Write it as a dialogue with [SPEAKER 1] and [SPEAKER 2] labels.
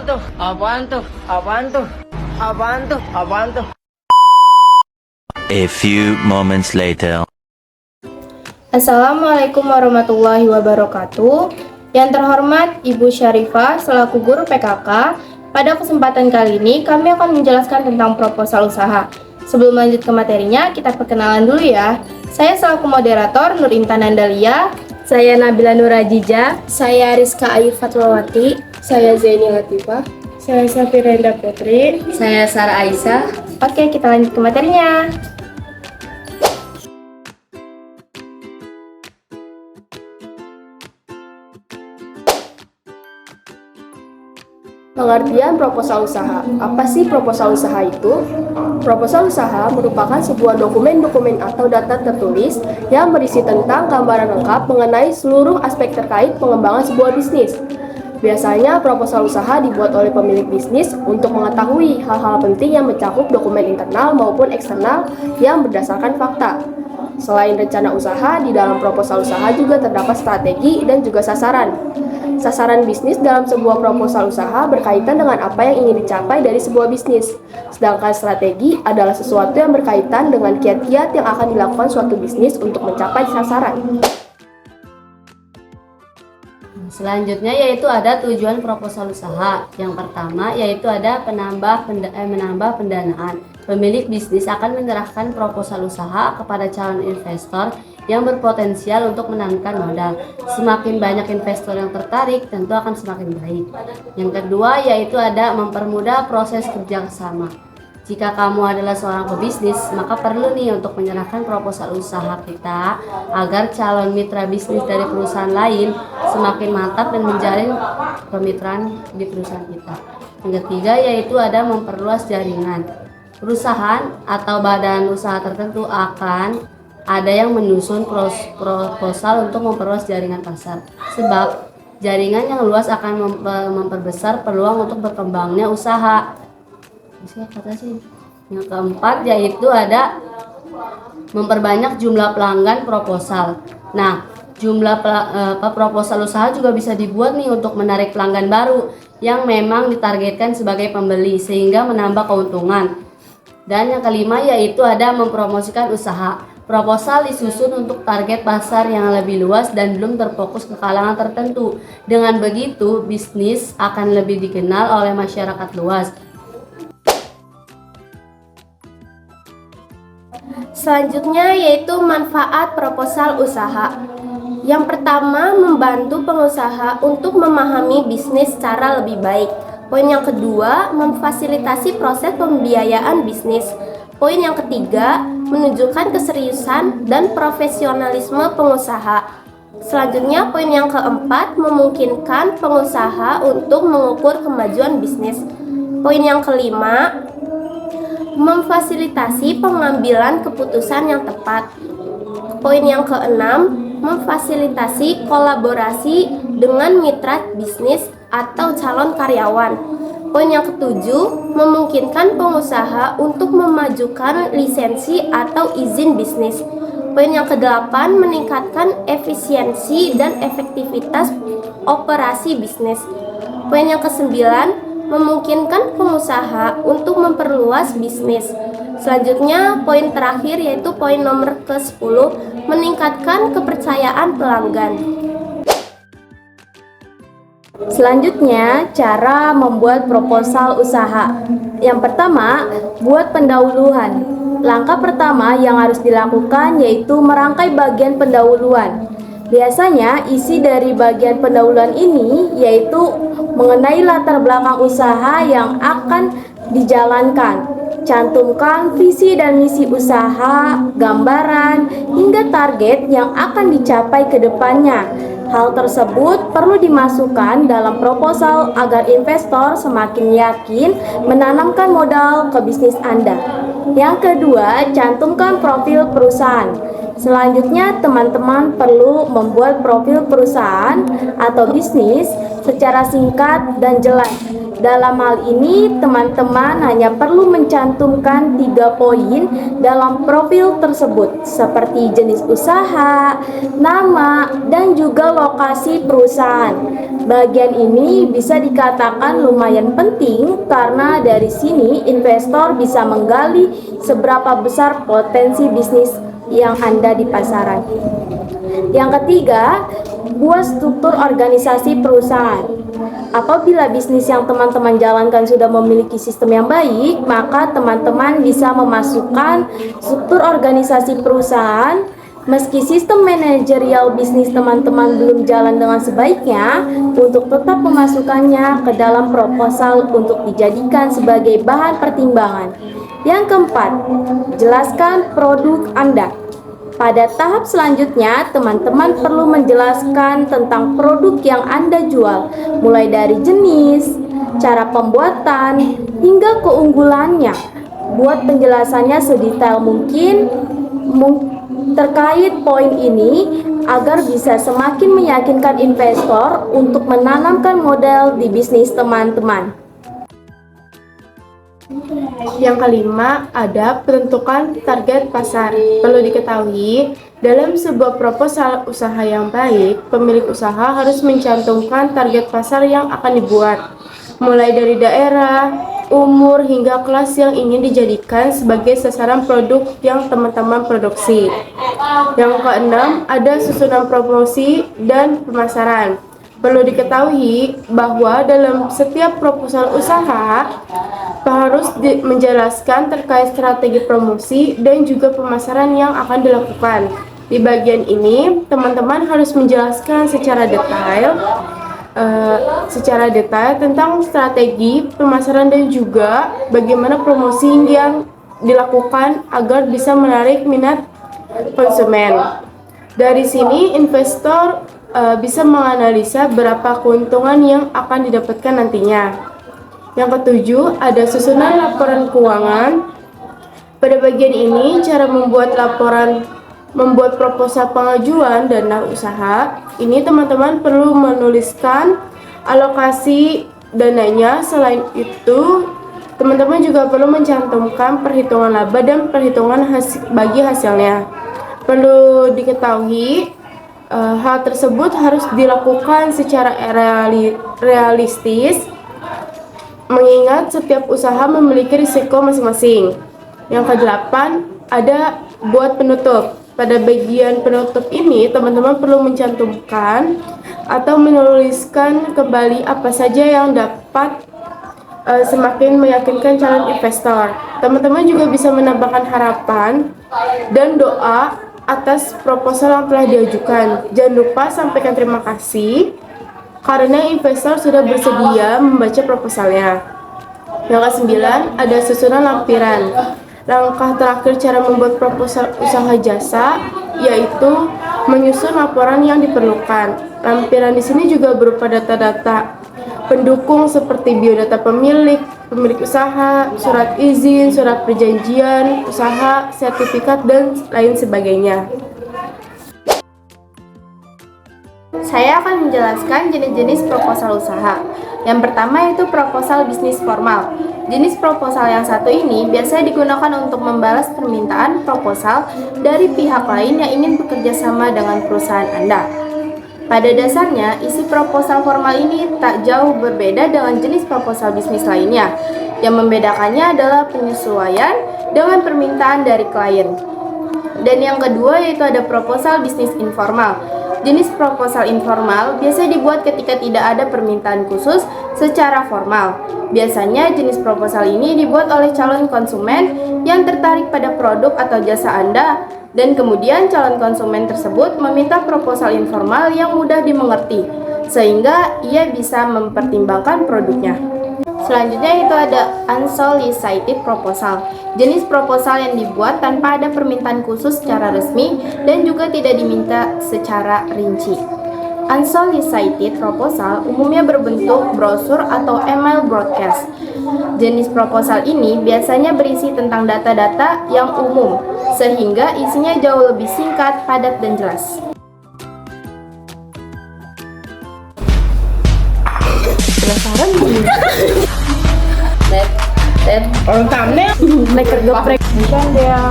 [SPEAKER 1] tuh? Apaan tuh? Apaan tuh? Apaan tuh? Apaan tuh?
[SPEAKER 2] A few moments later.
[SPEAKER 3] Assalamualaikum warahmatullahi wabarakatuh. Yang terhormat Ibu Syarifah selaku guru PKK, pada kesempatan kali ini kami akan menjelaskan tentang proposal usaha. Sebelum lanjut ke materinya, kita perkenalan dulu ya. Saya selaku moderator Nur Intan Andalia. Saya Nabila Nurajija. Saya Rizka Ayu Fatwawati. Saya Zaini Latifah. Saya Safira Indah Putri. Saya Sarah Aisyah. Oke, kita lanjut ke materinya. Pengertian proposal usaha. Apa sih proposal usaha itu? Proposal usaha merupakan sebuah dokumen-dokumen atau data tertulis yang berisi tentang gambaran lengkap mengenai seluruh aspek terkait pengembangan sebuah bisnis. Biasanya proposal usaha dibuat oleh pemilik bisnis untuk mengetahui hal-hal penting yang mencakup dokumen internal maupun eksternal yang berdasarkan fakta. Selain rencana usaha, di dalam proposal usaha juga terdapat strategi dan juga sasaran. Sasaran bisnis dalam sebuah proposal usaha berkaitan dengan apa yang ingin dicapai dari sebuah bisnis. Sedangkan strategi adalah sesuatu yang berkaitan dengan kiat-kiat yang akan dilakukan suatu bisnis untuk mencapai sasaran.
[SPEAKER 4] Selanjutnya yaitu ada tujuan proposal usaha. Yang pertama yaitu ada menambah pendanaan. Pemilik bisnis akan menyerahkan proposal usaha kepada calon investor yang berpotensial untuk menanamkan modal. Semakin banyak investor yang tertarik, tentu akan semakin baik. Yang kedua yaitu ada mempermudah proses kerjasama. Jika kamu adalah seorang pebisnis, maka perlu nih untuk menyerahkan proposal usaha kita agar calon mitra bisnis dari perusahaan lain semakin mantap dan menjalin kemitraan di perusahaan kita. Yang ketiga yaitu ada memperluas jaringan. Perusahaan atau badan usaha tertentu akan ada yang menyusun proposal untuk memperluas jaringan pasar. Sebab jaringan yang luas akan memperbesar peluang untuk berkembangnya usaha. Yang keempat yaitu ada memperbanyak jumlah pelanggan proposal. Nah, jumlah proposal usaha juga bisa dibuat nih untuk menarik pelanggan baru yang memang ditargetkan sebagai pembeli sehingga menambah keuntungan. Dan yang kelima yaitu ada mempromosikan usaha. Proposal disusun untuk target pasar yang lebih luas dan belum terfokus ke kalangan tertentu. Dengan begitu, bisnis akan lebih dikenal oleh masyarakat luas.
[SPEAKER 3] Selanjutnya yaitu manfaat proposal usaha. Yang pertama, membantu pengusaha untuk memahami bisnis secara lebih baik. Poin yang kedua, memfasilitasi proses pembiayaan bisnis. Poin yang ketiga, menunjukkan keseriusan dan profesionalisme pengusaha. Selanjutnya, poin yang keempat, memungkinkan pengusaha untuk mengukur kemajuan bisnis. Poin yang kelima, memfasilitasi pengambilan keputusan yang tepat. Poin yang keenam, memfasilitasi kolaborasi dengan mitra bisnis atau calon karyawan. Poin yang ketujuh, memungkinkan pengusaha untuk memajukan lisensi atau izin bisnis. Poin yang kedelapan, meningkatkan efisiensi dan efektivitas operasi bisnis. Poin yang kesembilan, memungkinkan pengusaha untuk memperluas bisnis. Selanjutnya, poin terakhir yaitu poin nomor ke-10, meningkatkan kepercayaan pelanggan. Selanjutnya, cara membuat proposal usaha. Yang pertama, buat pendahuluan. Langkah pertama yang harus dilakukan yaitu merangkai bagian pendahuluan. Biasanya isi dari bagian pendahuluan ini yaitu mengenai latar belakang usaha yang akan dijalankan. Cantumkan visi dan misi usaha, gambaran, hingga target yang akan dicapai ke depannya. Hal tersebut perlu dimasukkan dalam proposal agar investor semakin yakin menanamkan modal ke bisnis Anda. Yang kedua, cantumkan profil perusahaan. Selanjutnya, teman-teman perlu membuat profil perusahaan atau bisnis secara singkat dan jelas. Dalam hal ini, teman-teman hanya perlu mencantumkan 3 poin dalam profil tersebut, seperti jenis usaha, nama, dan juga lokasi perusahaan. Bagian ini bisa dikatakan lumayan penting karena dari sini investor bisa menggali seberapa besar potensi bisnis yang Anda di pasaran. Yang ketiga, buat struktur organisasi perusahaan. Apabila bisnis yang teman-teman jalankan sudah memiliki sistem yang baik, maka teman-teman bisa memasukkan struktur organisasi perusahaan. Meski sistem manajerial bisnis teman-teman belum jalan dengan sebaiknya, untuk tetap memasukkannya ke dalam proposal untuk dijadikan sebagai bahan pertimbangan. Yang keempat, jelaskan produk Anda. Pada tahap selanjutnya, teman-teman perlu menjelaskan tentang produk yang Anda jual, mulai dari jenis, cara pembuatan, hingga keunggulannya. Buat penjelasannya sedetail mungkin terkait poin ini agar bisa semakin meyakinkan investor untuk menanamkan model di bisnis teman-teman. Yang kelima, ada penentukan target pasar. Perlu diketahui, dalam sebuah proposal usaha yang baik, pemilik usaha harus mencantumkan target pasar yang akan dibuat, mulai dari daerah, umur, hingga kelas yang ingin dijadikan sebagai sasaran produk yang teman-teman produksi. Yang keenam, ada susunan promosi dan pemasaran. Perlu diketahui bahwa dalam setiap proposal usaha harus menjelaskan terkait strategi promosi dan juga pemasaran yang akan dilakukan. Di bagian ini, teman-teman harus menjelaskan secara detail tentang strategi pemasaran dan juga bagaimana promosi yang dilakukan agar bisa menarik minat konsumen. Dari sini, investor bisa menganalisa berapa keuntungan yang akan didapatkan nantinya. Yang ketujuh, ada susunan laporan keuangan. Pada bagian ini, cara membuat proposal pengajuan dana usaha. Ini teman-teman perlu menuliskan alokasi dananya. Selain itu, teman-teman juga perlu mencantumkan perhitungan laba dan perhitungan bagi hasilnya. Perlu diketahui, hal tersebut harus dilakukan secara realistis, mengingat setiap usaha memiliki risiko masing-masing. Yang kedelapan, ada buat penutup. Pada bagian penutup ini, teman-teman perlu mencantumkan atau menuliskan kembali apa saja yang dapat semakin meyakinkan calon investor. Teman-teman juga bisa menambahkan harapan dan doa atas proposal yang telah diajukan. Jangan lupa sampaikan terima kasih karena investor sudah bersedia membaca proposalnya. Yang kesembilan, ada susunan lampiran. Langkah terakhir cara membuat proposal usaha jasa yaitu menyusun laporan yang diperlukan. Lampiran di sini juga berupa data-data pendukung seperti biodata pemilik usaha, surat izin, surat perjanjian usaha, sertifikat, dan lain sebagainya. Saya akan menjelaskan jenis-jenis proposal usaha. Yang pertama yaitu proposal bisnis formal. Jenis proposal yang satu ini biasanya digunakan untuk membalas permintaan proposal dari pihak lain yang ingin bekerja sama dengan perusahaan Anda. Pada dasarnya, isi proposal formal ini tak jauh berbeda dengan jenis proposal bisnis lainnya. Yang membedakannya adalah penyesuaian dengan permintaan dari klien. Dan yang kedua yaitu ada proposal bisnis informal. Jenis proposal informal biasanya dibuat ketika tidak ada permintaan khusus secara formal. Biasanya jenis proposal ini dibuat oleh calon konsumen yang tertarik pada produk atau jasa Anda, dan kemudian calon konsumen tersebut meminta proposal informal yang mudah dimengerti, sehingga ia bisa mempertimbangkan produknya. Selanjutnya itu ada unsolicited proposal. Jenis proposal yang dibuat tanpa ada permintaan khusus secara resmi dan juga tidak diminta secara rinci. Unsolicited proposal umumnya berbentuk brosur atau email broadcast. Jenis proposal ini biasanya berisi tentang data-data yang umum, sehingga isinya jauh lebih singkat, padat, dan jelas. Penasaran nih?
[SPEAKER 4] Tet,
[SPEAKER 1] Orang thumbnail.
[SPEAKER 3] Naik geprek.
[SPEAKER 1] Bukan dia.